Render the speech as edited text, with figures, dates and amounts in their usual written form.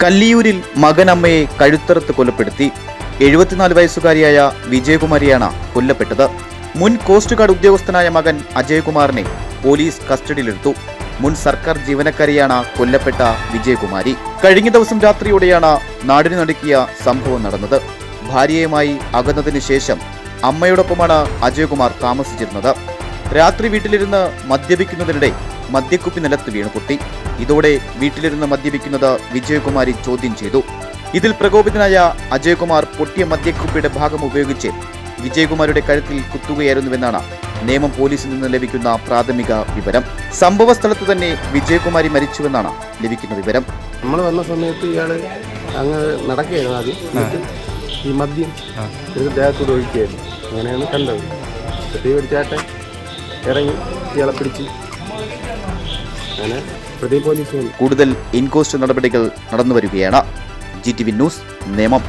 കല്ലിയൂരിൽ മകനമ്മയെ കഴുത്തറുത്ത് കൊലപ്പെടുത്തി. 74 വയസ്സുകാരിയായ വിജയകുമാരിയാണ് കൊല്ലപ്പെട്ടത്. മുൻ കോസ്റ്റ് ഗാർഡ് ഉദ്യോഗസ്ഥനായ മകൻ അജയകുമാറിനെ പോലീസ് കസ്റ്റഡിയിലെടുത്തു. മുൻ സർക്കാർ ജീവനക്കാരിയാണ് കൊല്ലപ്പെട്ട വിജയകുമാരി. കഴിഞ്ഞ ദിവസം രാത്രിയോടെയാണ് നാടിന് നടുക്കിയ സംഭവം നടന്നത്. ഭാര്യയുമായി അകന്നതിന് ശേഷം അമ്മയോടൊപ്പമാണ് അജയകുമാർ താമസിച്ചിരുന്നത്. രാത്രി വീട്ടിലിരുന്ന് മദ്യപിക്കുന്നതിനിടെ മദ്യക്കുപ്പി നിലത്ത് വീണു പൊട്ടി. ഇതോടെ വീട്ടിലിരുന്ന് മദ്യപിക്കുന്നത് വിജയകുമാരി ചോദ്യം ചെയ്തു. ഇതിൽ പ്രകോപിതനായ അജയകുമാർ പൊട്ടിയ മദ്യക്കുപ്പിയുടെ ഭാഗം ഉപയോഗിച്ച് വിജയകുമാരിയുടെ കഴുത്തിൽ കുത്തുകയായിരുന്നുവെന്നാണ് നേമം പോലീസിൽ നിന്ന് ലഭിക്കുന്ന പ്രാഥമിക വിവരം. സംഭവ സ്ഥലത്ത് തന്നെ വിജയകുമാരി മരിച്ചുവെന്നാണ് ലഭിക്കുന്ന വിവരം. നമ്മൾ വന്ന സമയത്ത് ഇയാൾ അങ്ങ് നടക്കുകയായിരുന്നു. ആദ്യം ഈ മദ്യം ദേഹത്തോട് ഒഴിക്കുകയായിരുന്നു. അങ്ങനെയാണ് കണ്ടത്. തീ പിടിച്ചാട്ടെ ഇറങ്ങി ഇയാളെ പിടിച്ച് അങ്ങനെ പ്രതി പോലീസ്. കൂടുതൽ ഇൻക്വസ്റ്റ് നടപടികൾ നടന്നുവരികയാണ്. GTV news, Nemom.